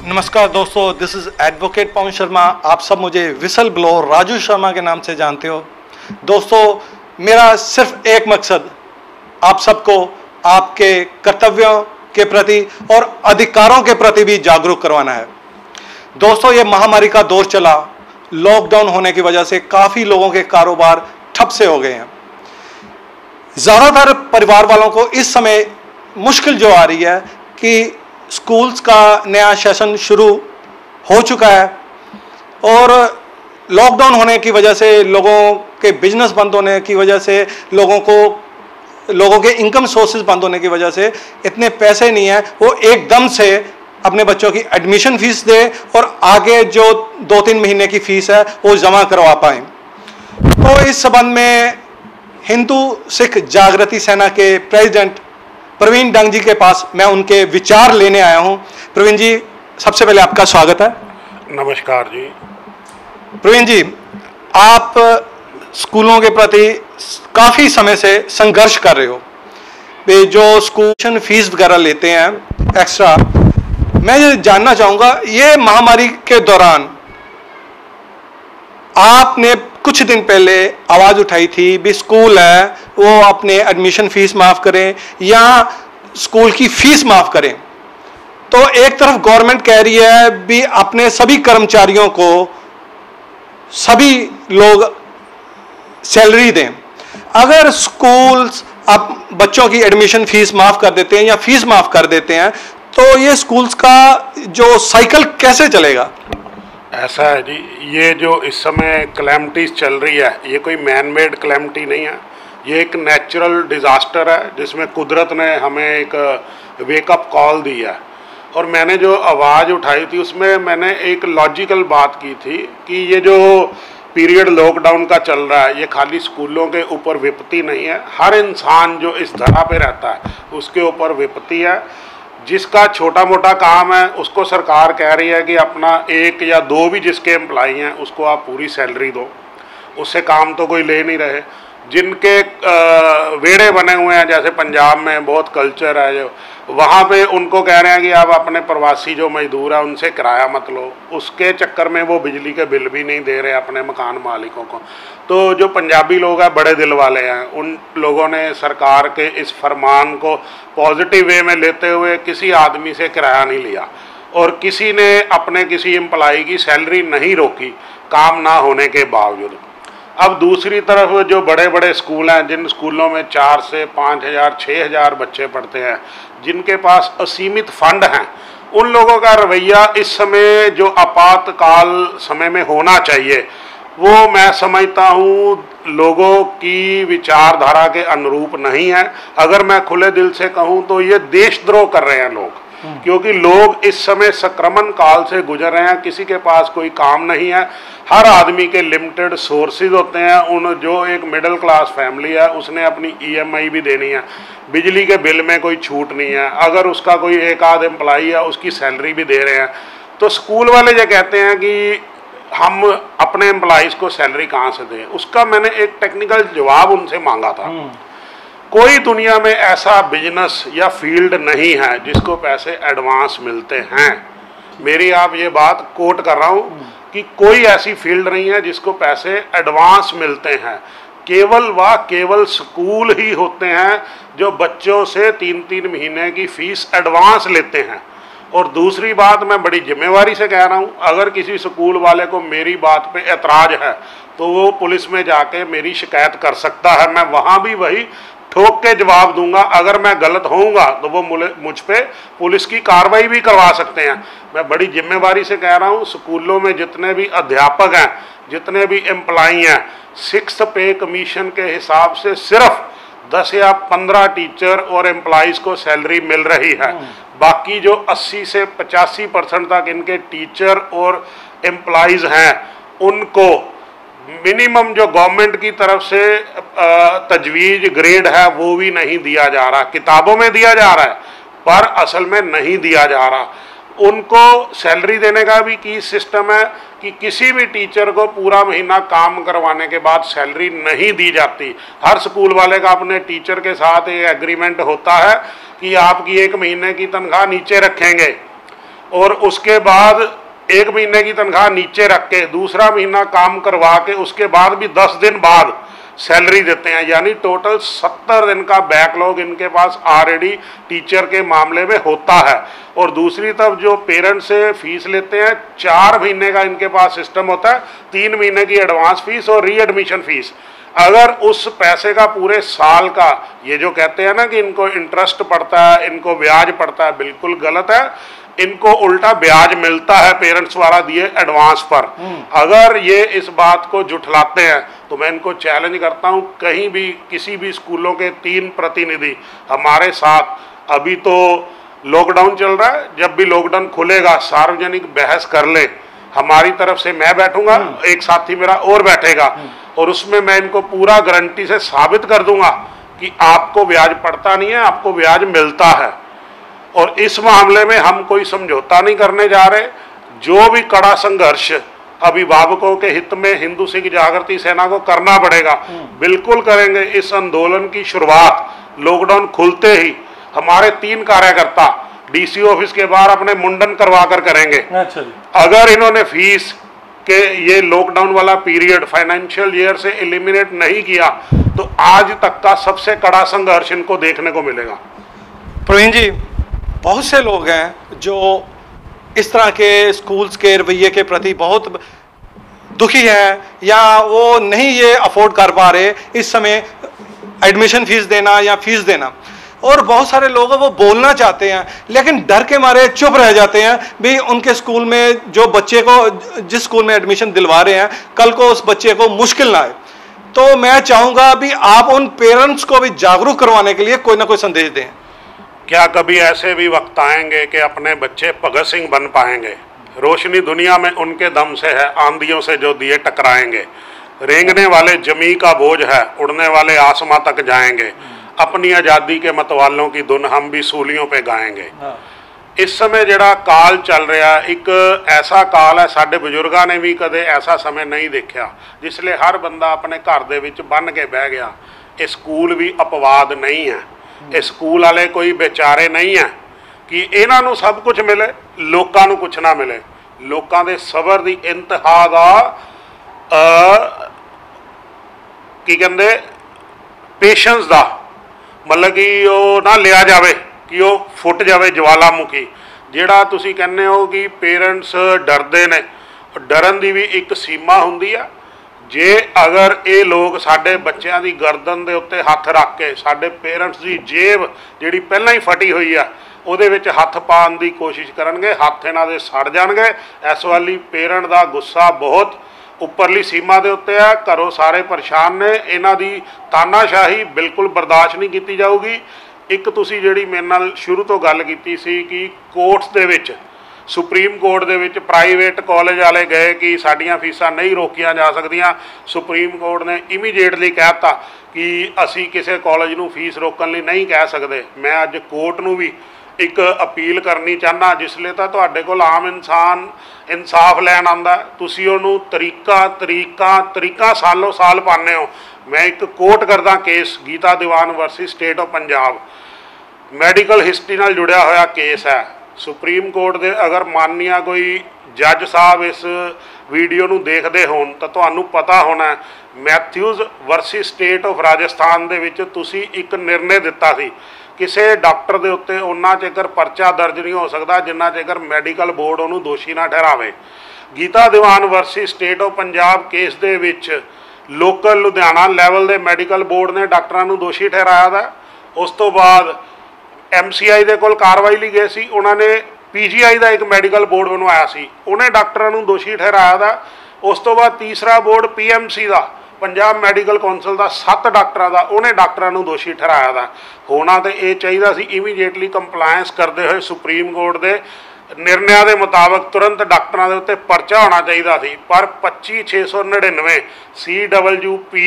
नमस्कार दोस्तों, this is advocate Pawan Sharma. आप सब मुझे विसल ब्लोअर राजू शर्मा के नाम से जानते हो। दोस्तों, मेरा सिर्फ एक मकसद आप सबको आपके कर्तव्यों के प्रति और अधिकारों के प्रति भी जागरूक करवाना है। दोस्तों, ये महामारी का दौर चला, लॉकडाउन होने की वजह से काफ़ी लोगों के कारोबार ठप से हो गए हैं। ज़्यादातर परिवार वालों को इस समय मुश्किल जो आ रही है कि स्कूल्स का नया सेशन शुरू हो चुका है और लॉकडाउन होने की वजह से लोगों के बिजनेस बंद होने की वजह से लोगों के इनकम सोर्सेज बंद होने की वजह से इतने पैसे नहीं है वो एकदम से अपने बच्चों की एडमिशन फीस दे और आगे जो 2-3 महीने की फीस है वो जमा करवा पाए। तो इस संबंध में हिंदू सिख जागृति सेना के प्रेसिडेंट प्रवीण डंग जी के पास मैं उनके विचार लेने आया हूं। प्रवीण जी, सबसे पहले आपका स्वागत है। नमस्कार जी। प्रवीण जी, आप स्कूलों के प्रति काफ़ी समय से संघर्ष कर रहे हो। वे जो स्कूल फीस वगैरह लेते हैं एक्स्ट्रा, मैं ये जानना चाहूँगा, ये महामारी के दौरान आपने कुछ दिन पहले आवाज़ उठाई थी भी स्कूल है वो अपने एडमिशन फीस माफ़ करें या स्कूल की फीस माफ़ करें। तो एक तरफ गवर्नमेंट कह रही है भी अपने सभी कर्मचारियों को सभी लोग सैलरी दें। अगर स्कूल्स अब बच्चों की एडमिशन फीस माफ़ कर देते हैं या फीस माफ़ कर देते हैं तो ये स्कूल्स का जो साइकिल कैसे चलेगा? ऐसा है जी, ये जो इस समय क्लैमिटीज चल रही है ये कोई मैन मेड क्लैमिटी नहीं है, ये एक नेचुरल डिज़ास्टर है जिसमें कुदरत ने हमें एक वेकअप कॉल दी है। और मैंने जो आवाज़ उठाई थी उसमें मैंने एक लॉजिकल बात की थी कि ये जो पीरियड लॉकडाउन का चल रहा है ये खाली स्कूलों के ऊपर विपत्ति नहीं है, हर इंसान जो इस धरा पे रहता है उसके ऊपर विपत्ति है। जिसका छोटा मोटा काम है उसको सरकार कह रही है कि अपना 1 या 2 भी जिसके एम्प्लॉई हैं उसको आप पूरी सैलरी दो, उससे काम तो कोई ले नहीं रहे। जिनके वेड़े बने हुए हैं, जैसे पंजाब में बहुत कल्चर है जो, वहाँ पे उनको कह रहे हैं कि आप अपने प्रवासी जो मजदूर हैं उनसे किराया मत लो, उसके चक्कर में वो बिजली के बिल भी नहीं दे रहे अपने मकान मालिकों को। तो जो पंजाबी लोग हैं बड़े दिल वाले हैं, उन लोगों ने सरकार के इस फरमान को पॉजिटिव वे में लेते हुए किसी आदमी से किराया नहीं लिया और किसी ने अपने किसी एम्प्लॉई की सैलरी नहीं रोकी काम ना होने के बावजूद। अब दूसरी तरफ जो बड़े बड़े स्कूल हैं, जिन स्कूलों में 4 से 5,000 6,000 बच्चे पढ़ते हैं, जिनके पास असीमित फंड हैं, उन लोगों का रवैया इस समय जो आपातकाल समय में होना चाहिए वो मैं समझता हूँ लोगों की विचारधारा के अनुरूप नहीं है। अगर मैं खुले दिल से कहूँ तो ये देशद्रोह कर रहे हैं लोग, क्योंकि लोग इस समय संक्रमण काल से गुजर रहे हैं, किसी के पास कोई काम नहीं है, हर आदमी के लिमिटेड सोर्सेज होते हैं। उन जो एक मिडिल क्लास फैमिली है उसने अपनी EMI भी देनी है, बिजली के बिल में कोई छूट नहीं है, अगर उसका कोई एक आध एम्प्लॉई है उसकी सैलरी भी दे रहे हैं। तो स्कूल वाले जो कहते हैं कि हम अपने एम्प्लॉइज़ को सैलरी कहाँ से दें, उसका मैंने एक टेक्निकल जवाब उनसे मांगा था। कोई दुनिया में ऐसा बिजनेस या फील्ड नहीं है जिसको पैसे एडवांस मिलते हैं। मेरी आप ये बात कोट कर रहा हूँ कि कोई ऐसी फील्ड नहीं है जिसको पैसे एडवांस मिलते हैं। केवल केवल स्कूल ही होते हैं जो बच्चों से 3-3 महीने की फीस एडवांस लेते हैं। और दूसरी बात मैं बड़ी जिम्मेवारी से कह रहा हूँ, अगर किसी स्कूल वाले को मेरी बात पे एतराज़ है तो वो पुलिस में जाके मेरी शिकायत कर सकता है, मैं वहाँ भी वही ठोक के जवाब दूंगा। अगर मैं गलत होऊंगा तो वो मुझ पे पुलिस की कार्रवाई भी करवा सकते हैं। मैं बड़ी जिम्मेवारी से कह रहा हूँ, स्कूलों में जितने भी अध्यापक हैं, जितने भी एम्प्लॉई हैं, 6th पे कमीशन के हिसाब से सिर्फ 10 या 15 टीचर और एम्प्लॉइज़ को सैलरी मिल रही है। बाकी जो 80 से 85% तक इनके टीचर और एम्प्लॉइज़ हैं उनको मिनिमम जो गवर्नमेंट की तरफ से तजवीज़ ग्रेड है वो भी नहीं दिया जा रहा। किताबों में दिया जा रहा है पर असल में नहीं दिया जा रहा। उनको सैलरी देने का भी की सिस्टम है कि किसी भी टीचर को पूरा महीना काम करवाने के बाद सैलरी नहीं दी जाती। हर स्कूल वाले का अपने टीचर के साथ एक एग्रीमेंट होता है कि आपकी 1 महीने की तनख्वाह नीचे रखेंगे और उसके बाद 1 महीने की तनख्वाह नीचे रख के दूसरा महीना काम करवा के उसके बाद भी 10 दिन बाद सैलरी देते हैं। यानी टोटल 70 दिन का बैकलॉग इनके पास ऑलरेडी टीचर के मामले में होता है। और दूसरी तरफ जो पेरेंट्स से फीस लेते हैं 4 महीने का इनके पास सिस्टम होता है, 3 महीने की एडवांस फीस और रीएडमिशन फीस। अगर उस पैसे का पूरे साल का, ये जो कहते हैं ना कि इनको इंटरेस्ट पड़ता है, इनको ब्याज पड़ता है, बिल्कुल गलत है। इनको उल्टा ब्याज मिलता है पेरेंट्स द्वारा दिए एडवांस पर। अगर ये इस बात को जुठलाते हैं तो मैं इनको चैलेंज करता हूँ, कहीं भी किसी भी स्कूलों के 3 प्रतिनिधि हमारे साथ, अभी तो लॉकडाउन चल रहा है, जब भी लॉकडाउन खुलेगा सार्वजनिक बहस कर ले। हमारी तरफ से मैं बैठूंगा, एक साथी मेरा और बैठेगा, और उसमें मैं इनको पूरा गारंटी से साबित कर दूंगा कि आपको ब्याज पड़ता नहीं है, आपको ब्याज मिलता है। और इस मामले में हम कोई समझौता नहीं करने जा रहे। जो भी कड़ा संघर्ष अभिभावकों के हित में हिंदू सिख जागृति सेना को करना पड़ेगा, बिल्कुल करेंगे। इस आंदोलन की शुरुआत लॉकडाउन खुलते ही हमारे 3 कार्यकर्ता डीसी ऑफिस के बाहर अपने मुंडन करवा कर करेंगे। अच्छा जी। अगर इन्होंने फीस के ये लॉकडाउन वाला पीरियड फाइनेंशियल ईयर से एलिमिनेट नहीं किया तो आज तक का सबसे कड़ा संघर्ष इनको देखने को मिलेगा। प्रवीण जी, बहुत से लोग हैं जो इस तरह के स्कूल्स के रवैये के प्रति बहुत दुखी हैं, या वो नहीं ये अफोर्ड कर पा रहे इस समय एडमिशन फीस देना या फीस देना। और बहुत सारे लोग वो बोलना चाहते हैं लेकिन डर के मारे चुप रह जाते हैं। भी उनके स्कूल में जो बच्चे को जिस स्कूल में एडमिशन दिलवा रहे हैं, कल को उस बच्चे को मुश्किल ना आए। तो मैं चाहूँगा भी आप उन पेरेंट्स को भी जागरूक करवाने के लिए कोई ना कोई संदेश दें। क्या कभी ऐसे भी वक्त आएंगे कि अपने बच्चे भगत सिंह बन पाएंगे? रोशनी दुनिया में उनके दम से है, आंधियों से जो दिए टकराएंगे। रेंगने वाले जमी का बोझ है, उड़ने वाले आसमां तक जाएंगे। अपनी आज़ादी के मतवालों की धुन हम भी सूलियों पे गाएंगे। इस समय जड़ा काल चल रहा एक ऐसा काल है, साडे बजुर्गों ने भी कदे ऐसा समय नहीं देखा जिसलिए हर बंदा अपने घर दे विच बन के बह गया। ये स्कूल भी अपवाद नहीं है, ये स्कूल वाले कोई बेचारे नहीं है कि इन्हां नूं सब कुछ मिले, लोकां नूं कुछ ना मिले। लोकां दे सबर दी इंतहा दा की कहंदे पेशेंस दा मतलब कि वो ना लिया जाए कि वो फुट जाए ज्वालामुखी। जिहड़ा तुसी कहने हो कि पेरेंट्स डरदे ने, डरन दी भी एक सीमा हुंदी है। जे अगर ये लोग साडे बच्चों की गर्दन के उत्ते हथ रख के साडे पेरेंट्स की जेब जिहड़ी पहलां ही फटी हुई है उहदे विच हथ पाउण की कोशिश करनगे, हथ इन्हां दे सड़ जाणगे। इस वाली पेरेंट का गुस्सा बहुत उपरली सीमा के उत्ते है। घरों सारे परेशान ने, इन्हां दी तानाशाही बिल्कुल बर्दाश्त नहीं की जाऊगी। एक तुसी जिहड़ी मेरे नाल शुरू तो गल कीती सी कि कोर्ट्स दे विच, सुप्रीम कोर्ट दे विच प्राइवेट कॉलेज वाले गए कि साडियां फीसां नहीं रोकियां जा सकदियां। सुप्रीम कोर्ट ने इमीडिएटली कहता कि असी किसी कॉलेज नूं फीस रोकण लई नहीं कह सकते। मैं अज कोर्ट नूं भी एक अपील करनी चाहना, जिसले तो तुहाडे कोल आम इंसान इंसाफ लैन आंदा तुसी उहनूं तरीका सालों साल पाने हो। मैं एक कोट करदा केस गीता दीवान वर्सी state of Punjab, medical history नाल जुड़िया होया केस है। सुप्रीम कोर्ट दे अगर माननीय कोई जज साहब इस वीडियो नूं देखदे होण तां तुहानूं पता होना है, मैथ्यूज वर्सी स्टेट ऑफ राजस्थान दे विच तुसी एक निर्णय दिता सी किसी डॉक्टर के उत्ते उन्ना चेकर परचा दर्ज नहीं हो सकता जिन्ना चेकर मैडिकल बोर्ड उन्होंने दोषी ना ठहरावे। गीता दीवान वर्सी state of Punjab case they which local Ludhiana level के मैडिकल बोर्ड ने डॉक्टरों को दोषी ठहराया था। उस तो बाद MCI दे कोल कार्रवाई ली गई सी, उन्होंने PGI का एक मैडिकल बोर्ड बनवाया सी, उन्हें डॉक्टरों को दोषी ठहराया था। उस तो बाद तीसरा बोर्ड PMC का पंजाब मैडिकल कौंसल का 7 डॉक्टरों का, उन्हें डॉक्टरों को दोषी ठहराया था। होना तो ये चाहिए सी इमीडिएटली कंप्लायंस करते हुए सुप्रीम कोर्ट के निर्णय के मुताबिक तुरंत डॉक्टरों के उत्ते परचा होना चाहिए सी। पर 25,699 CWP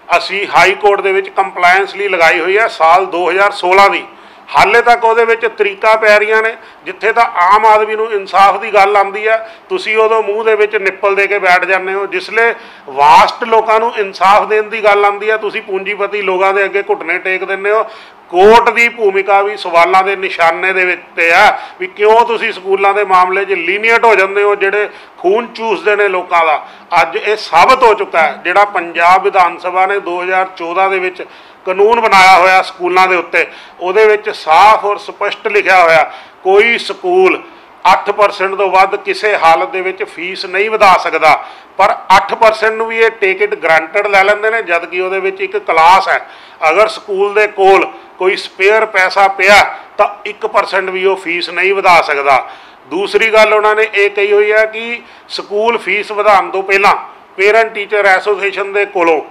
असी हाई कोर्ट के कंप्लायंस लिए लगाई हुई है साल 2016 की। हाले तक वो तरीका पै रही ने, जिथे तो आम आदमी को इंसाफ की गल आती है तुसी उदों मूँह दे विच निप्पल दे के बैठ जाते हो। जिसले वास्ट लोगों को इंसाफ देने की गल आती है तुसी पूंजीपति लोगों के अगे घुटने टेक देने हो। ਕੋਰਟ ਦੀ ਭੂਮਿਕਾ ਵੀ ਸਵਾਲਾਂ ਦੇ ਨਿਸ਼ਾਨੇ ਦੇ ਵਿੱਚ ਆ ਵੀ ਕਿਉਂ ਤੁਸੀਂ ਸਕੂਲਾਂ ਦੇ ਮਾਮਲੇ 'ਚ ਲੀਨੀਅਟ ਹੋ ਜਾਂਦੇ ਹੋ, ਜਿਹੜੇ ਖੂਨ ਚੂਸਦੇ ਨੇ ਲੋਕਾਂ ਦਾ। ਅੱਜ ਇਹ ਸਾਬਤ ਹੋ ਚੁੱਕਾ ਹੈ। ਜਿਹੜਾ ਪੰਜਾਬ ਵਿਧਾਨ ਸਭਾ ਨੇ 2014 ਦੇ ਵਿੱਚ ਕਾਨੂੰਨ ਬਣਾਇਆ ਹੋਇਆ ਸਕੂਲਾਂ ਦੇ ਉੱਤੇ, ਉਹਦੇ ਵਿੱਚ ਸਾਫ਼ ਔਰ ਸਪਸ਼ਟ ਲਿਖਿਆ ਹੋਇਆ ਕੋਈ ਸਕੂਲ 8% ਤੋਂ ਵੱਧ ਕਿਸੇ ਹਾਲਤ ਦੇ ਵਿੱਚ ਫੀਸ ਨਹੀਂ ਵਧਾ ਸਕਦਾ। ਪਰ 8% ਨੂੰ ਵੀ ਇਹ ਟੇਕ ਇਟ ਗਰੰਟਡ ਲੈ ਲੈਂਦੇ ਨੇ, ਜਦ ਕਿ ਉਹਦੇ ਵਿੱਚ ਇੱਕ ਕਲਾਸ ਹੈ। ਅਗਰ ਸਕੂਲ ਦੇ ਕੋਲ ਕੋਈ ਸਪੇਅਰ ਪੈਸਾ ਪਿਆ ਤਾਂ 1% ਵੀ ਉਹ ਫੀਸ ਨਹੀਂ ਵਧਾ ਸਕਦਾ। ਦੂਸਰੀ ਗੱਲ ਉਹਨਾਂ ਨੇ ਇਹ ਕਹੀ ਹੋਈ ਹੈ ਕਿ ਸਕੂਲ ਫੀਸ ਵਧਾਉਣ ਤੋਂ ਪਹਿਲਾਂ ਪੇਰੈਂਟ ਟੀਚਰ ਐਸੋਸੀਏਸ਼ਨ ਦੇ ਕੋਲੋਂ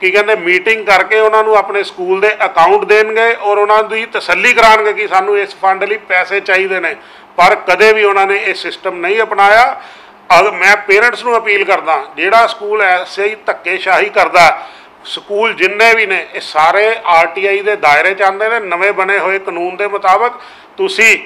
ਕੀ ਕਹਿੰਦੇ ਮੀਟਿੰਗ ਕਰਕੇ ਉਹਨਾਂ ਨੂੰ ਆਪਣੇ ਸਕੂਲ ਦੇ ਅਕਾਊਂਟ ਦੇਣਗੇ ਔਰ ਉਹਨਾਂ ਦੀ ਤਸੱਲੀ ਕਰਾਉਣਗੇ ਕਿ ਸਾਨੂੰ ਇਸ ਫੰਡ ਲਈ ਪੈਸੇ ਚਾਹੀਦੇ ਨੇ। ਪਰ ਕਦੇ ਵੀ ਉਹਨਾਂ ਨੇ ਇਹ ਸਿਸਟਮ ਨਹੀਂ ਅਪਣਾਇਆ। ਮੈਂ ਪੇਰੈਂਟਸ ਨੂੰ ਅਪੀਲ ਕਰਦਾ, ਜਿਹੜਾ ਸਕੂਲ ਐਸੇ ਹੀ ਧੱਕੇਸ਼ਾਹੀ ਕਰਦਾ, ਸਕੂਲ ਜਿੰਨੇ ਵੀ ਨੇ ਇਹ ਸਾਰੇ RTI ਦੇ ਦਾਇਰੇ 'ਚ ਆਉਂਦੇ ਨੇ। ਨਵੇਂ ਬਣੇ ਹੋਏ ਕਾਨੂੰਨ ਦੇ ਮੁਤਾਬਕ ਤੁਸੀਂ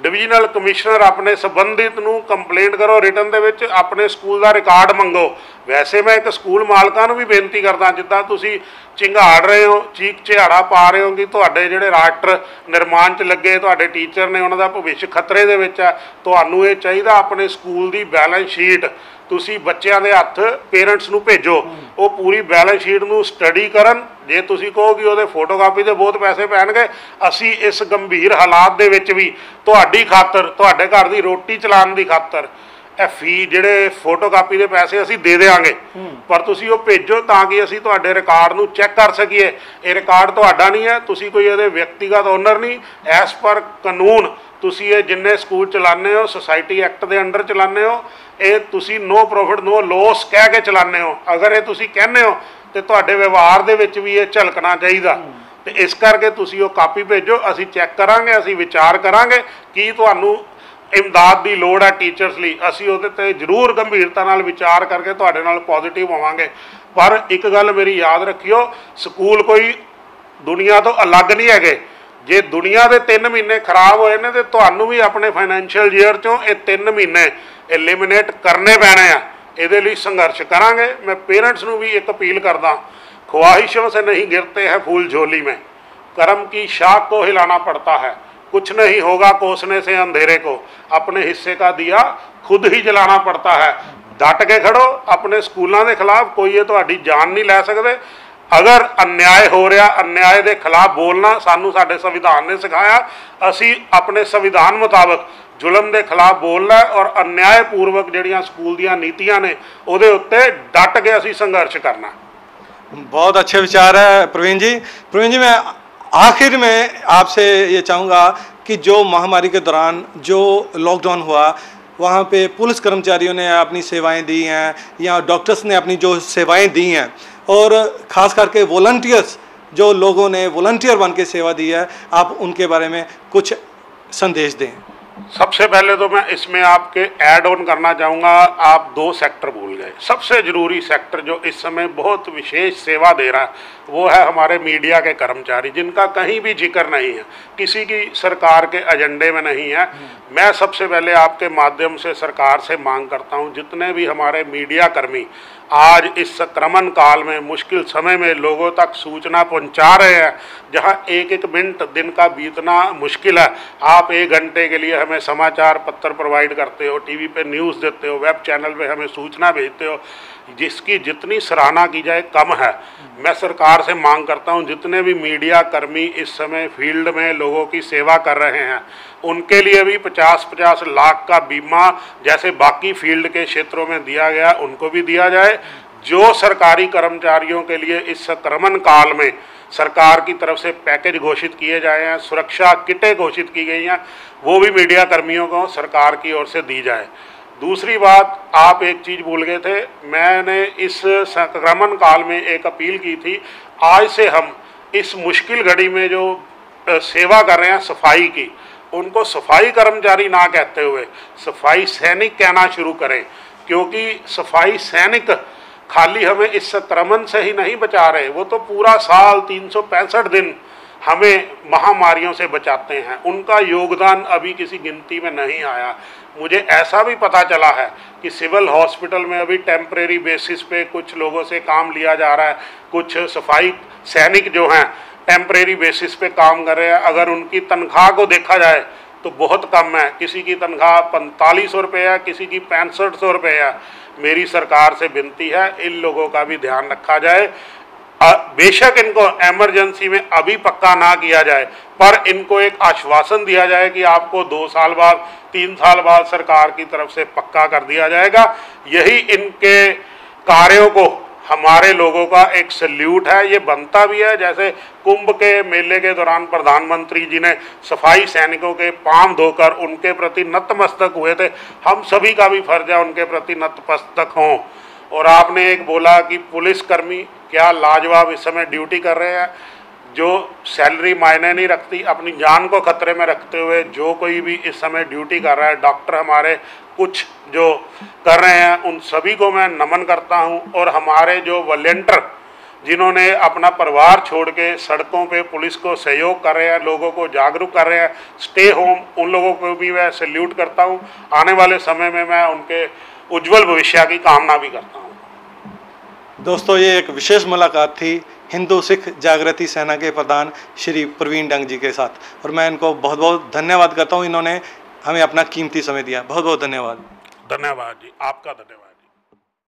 ਡਿਵੀਜ਼ਨਲ ਕਮਿਸ਼ਨਰ ਆਪਣੇ ਸੰਬੰਧਿਤ ਨੂੰ ਕੰਪਲੇਂਟ ਕਰੋ, ਰਿਟਨ ਦੇ ਵਿੱਚ ਆਪਣੇ ਸਕੂਲ ਦਾ ਰਿਕਾਰਡ ਮੰਗੋ। ਵੈਸੇ ਮੈਂ ਇੱਕ ਸਕੂਲ ਮਾਲਕਾਂ ਨੂੰ ਵੀ ਬੇਨਤੀ ਕਰਦਾ, ਜਿੱਦਾਂ ਤੁਸੀਂ ਝਿੰਗਾੜ ਰਹੇ ਹੋ, ਚੀਕ ਚਿਹਾੜਾ ਪਾ ਰਹੇ ਹੋ ਕਿ ਤੁਹਾਡੇ ਜਿਹੜੇ ਰਾਸ਼ਟਰ ਨਿਰਮਾਣ 'ਚ ਲੱਗੇ ਤੁਹਾਡੇ ਟੀਚਰ ਨੇ, ਉਹਨਾਂ ਦਾ ਭਵਿੱਖ ਖਤਰੇ ਦੇ ਵਿੱਚ ਹੈ, ਤੁਹਾਨੂੰ ਇਹ ਚਾਹੀਦਾ ਆਪਣੇ ਸਕੂਲ ਦੀ ਬੈਲੈਂਸ ਸ਼ੀਟ ਤੁਸੀਂ ਬੱਚਿਆਂ ਦੇ ਹੱਥ ਪੇਰੈਂਟਸ ਨੂੰ ਭੇਜੋ। ਉਹ ਪੂਰੀ ਬੈਲੈਂਸ ਸ਼ੀਟ ਨੂੰ ਸਟੱਡੀ ਕਰਨ। ਜੇ ਤੁਸੀਂ ਕਹੋ ਕਿ ਉਹਦੇ ਫੋਟੋਕਾਪੀ ਦੇ ਬਹੁਤ ਪੈਸੇ ਪੈਣਗੇ, ਅਸੀਂ ਇਸ ਗੰਭੀਰ ਹਾਲਾਤ ਦੇ ਵਿੱਚ ਵੀ ਤੁਹਾਡੀ ਖਾਤਰ, ਤੁਹਾਡੇ ਘਰ ਦੀ ਰੋਟੀ ਚਲਾਉਣ ਦੀ ਖਾਤਰ ਇਹ ਫੀ ਜਿਹੜੇ ਫੋਟੋਕਾਪੀ ਦੇ ਪੈਸੇ ਅਸੀਂ ਦੇ ਦੇਵਾਂਗੇ, ਪਰ ਤੁਸੀਂ ਉਹ ਭੇਜੋ ਤਾਂ ਕਿ ਅਸੀਂ ਤੁਹਾਡੇ ਰਿਕਾਰਡ ਨੂੰ ਚੈੱਕ ਕਰ ਸਕੀਏ। ਇਹ ਰਿਕਾਰਡ ਤੁਹਾਡਾ ਨਹੀਂ ਹੈ, ਤੁਸੀਂ ਕੋਈ ਇਹਦੇ ਵਿਅਕਤੀਗਤ ਓਨਰ ਨਹੀਂ। ਐਸ ਪਰ ਕਾਨੂੰਨ ਤੁਸੀਂ ਇਹ ਜਿੰਨੇ ਸਕੂਲ ਚਲਾਉਂਦੇ ਹੋ, ਸੁਸਾਇਟੀ ਐਕਟ ਦੇ ਅੰਡਰ ਚਲਾਉਂਦੇ ਹੋ, ਇਹ ਤੁਸੀਂ ਨੋ ਪ੍ਰੋਫਿਟ ਨੋ ਲੋਸ ਕਹਿ ਕੇ ਚਲਾਉਂਦੇ ਹੋ। ਅਗਰ ਇਹ ਤੁਸੀਂ ਕਹਿੰਦੇ ਹੋ ਤੇ ਤੁਹਾਡੇ ਵਿਵਹਾਰ ਦੇ ਵਿੱਚ ਵੀ ਇਹ ਝਲਕਣਾ ਚਾਹੀਦਾ। ਤੇ ਇਸ ਕਰਕੇ ਤੁਸੀਂ ਉਹ ਕਾਪੀ ਭੇਜੋ, ਅਸੀਂ ਚੈੱਕ ਕਰਾਂਗੇ, ਅਸੀਂ ਵਿਚਾਰ ਕਰਾਂਗੇ ਕੀ ਤੁਹਾਨੂੰ ਇਮਦਾਦ ਦੀ ਲੋੜ ਹੈ ਟੀਚਰਸ ਲਈ। ਅਸੀਂ ਉਹਦੇ 'ਤੇ ਜ਼ਰੂਰ ਗੰਭੀਰਤਾ ਨਾਲ ਵਿਚਾਰ ਕਰਕੇ ਤੁਹਾਡੇ ਨਾਲ ਪੋਜ਼ਿਟਿਵ ਹੋਵਾਂਗੇ। ਪਰ ਇੱਕ ਗੱਲ ਮੇਰੀ ਯਾਦ ਰੱਖਿਓ, ਸਕੂਲ ਕੋਈ ਦੁਨੀਆ ਤੋਂ ਅਲੱਗ ਨਹੀਂ ਹੈਗੇ। ਜੇ ਦੁਨੀਆ ਦੇ 3 ਮਹੀਨੇ ਖਰਾਬ ਹੋਏ ਨੇ ਤੇ ਤੁਹਾਨੂੰ ਵੀ ਆਪਣੇ ਫਾਈਨੈਂਸ਼ੀਅਲ ਈਅਰ 'ਚੋਂ ਇਹ 3 ਮਹੀਨੇ ਐਲੀਮੀਨੇਟ ਕਰਨੇ ਪੈਣੇ ਆ। ਇਹਦੇ ਲਈ ਸੰਘਰਸ਼ ਕਰਾਂਗੇ। मैं पेरेंट्स ਨੂੰ भी एक अपील करदा, ख्वाहिशों से नहीं गिरते हैं फूल झोली में, कर्म की शाख को हिलाना पड़ता है, कुछ नहीं होगा कोसने से अंधेरे को, अपने हिस्से का दिया खुद ही जलाना पड़ता है। डट के खड़ो अपने स्कूलों के खिलाफ, कोई ये ਤੁਹਾਡੀ जान नहीं लै सकते। अगर अन्याय हो रहा, अन्याय के खिलाफ बोलना सानू साडे संविधान ने सिखाया। असी अपने संविधान मुताबिक जुलम के खिलाफ बोलना और अन्यायपूर्वक ਜਿਹੜੀਆਂ ਸਕੂਲ ਦੀਆਂ ਨੀਤੀਆਂ ਨੇ ਉਹਦੇ ਉੱਤੇ ਡਟ ਕੇ ਅਸੀਂ संघर्ष करना। बहुत अच्छे विचार है प्रवीण जी। प्रवीण जी, मैं आखिर में आपसे ये चाहूँगा कि जो महामारी के दौरान जो लॉकडाउन हुआ, वहाँ पे पुलिस कर्मचारियों ने अपनी सेवाएं दी हैं या डॉक्टर्स ने अपनी जो सेवाएं दी हैं, और ख़ास करके वॉलंटियर्स जो लोगों ने वॉलंटियर बन के सेवा दी है, आप उनके बारे में कुछ संदेश दें। सबसे पहले तो मैं इसमें आपके ऐड ऑन करना चाहूँगा, आप 2 सेक्टर भूल गए। सबसे ज़रूरी सेक्टर जो इस समय बहुत विशेष सेवा दे रहा है वो है हमारे मीडिया के कर्मचारी, जिनका कहीं भी जिक्र नहीं है, किसी की सरकार के एजेंडे में नहीं है। मैं सबसे पहले आपके माध्यम से सरकार से मांग करता हूँ, जितने भी हमारे मीडिया कर्मी आज इस संक्रमण काल में मुश्किल समय में लोगों तक सूचना पहुंचा रहे हैं, जहां एक एक मिनट दिन का बीतना मुश्किल है। आप 1 घंटे के लिए हमें समाचार पत्र प्रोवाइड करते हो, टीवी पे न्यूज़ देते हो, वेब चैनल पे हमें सूचना भेजते हो, जिसकी जितनी सराहना की जाए कम है। मैं सरकार से मांग करता हूं, जितने भी मीडिया कर्मी इस समय फील्ड में लोगों की सेवा कर रहे हैं, उनके लिए भी 50-50 लाख का बीमा जैसे बाकी फील्ड के क्षेत्रों में दिया गया उनको भी दिया जाए। जो सरकारी कर्मचारियों के लिए इस संक्रमण काल में सरकार की तरफ से पैकेज घोषित किए जाए हैं, सुरक्षा किटें घोषित की गई हैं, वो भी मीडिया कर्मियों को सरकार की ओर से दी जाए। दूसरी बात, आप एक चीज़ भूल गए थे, मैंने इस संक्रमण काल में एक अपील की थी। आज से हम इस मुश्किल घड़ी में जो सेवा कर रहे हैं सफाई की, उनको सफाई कर्मचारी ना कहते हुए सफाई सैनिक कहना शुरू करें, क्योंकि सफाई सैनिक खाली हमें इस संक्रमण से ही नहीं बचा रहे, वो तो पूरा साल 365 दिन हमें महामारियों से बचाते हैं। उनका योगदान अभी किसी गिनती में नहीं आया। मुझे ऐसा भी पता चला है कि सिविल हॉस्पिटल में अभी टेम्परेरी बेसिस पे कुछ लोगों से काम लिया जा रहा है। कुछ सफाई सैनिक जो हैं टेम्परेरी बेसिस पे काम कर रहे हैं। अगर उनकी तनख्वाह को देखा जाए तो बहुत कम है, किसी की तनख्वाह 4500 रुपये है, किसी की 6500 रुपये है। मेरी सरकार से विनती है इन लोगों का भी ध्यान रखा जाए। बेशक इनको इमरजेंसी में अभी पक्का ना किया जाए, पर इनको एक आश्वासन दिया जाए कि आपको 2 साल बाद 3 साल बाद सरकार की तरफ से पक्का कर दिया जाएगा। यही इनके कार्यों को हमारे लोगों का एक सल्यूट है, ये बनता भी है। जैसे कुंभ के मेले के दौरान प्रधानमंत्री जी ने सफाई सैनिकों के पांव धोकर उनके प्रति नतमस्तक हुए थे, हम सभी का भी फर्ज है उनके प्रति नतमस्तक हों। और आपने एक बोला कि पुलिसकर्मी क्या लाजवाब इस समय ड्यूटी कर रहे हैं, जो सैलरी मायने नहीं रखती, अपनी जान को खतरे में रखते हुए जो कोई भी इस समय ड्यूटी कर रहा है, डॉक्टर हमारे कुछ जो कर रहे हैं, उन सभी को मैं नमन करता हूं। और हमारे जो वॉलंटियर जिन्होंने अपना परिवार छोड़ के सड़कों पे पुलिस को सहयोग कर रहे हैं, लोगों को जागरूक कर रहे हैं, स्टे होम, उन लोगों को भी मैं सैल्यूट करता हूं। आने वाले समय में मैं उनके उज्जवल भविष्य की कामना भी करता हूं। दोस्तों, ये एक विशेष मुलाकात थी हिंदू सिख जागृति सेना के प्रधान श्री प्रवीण डंग जी के साथ, और मैं इनको बहुत बहुत धन्यवाद करता हूँ। इन्होंने हमें अपना कीमती समय दिया। बहुत बहुत धन्यवाद। धन्यवाद जी, आपका धन्यवाद।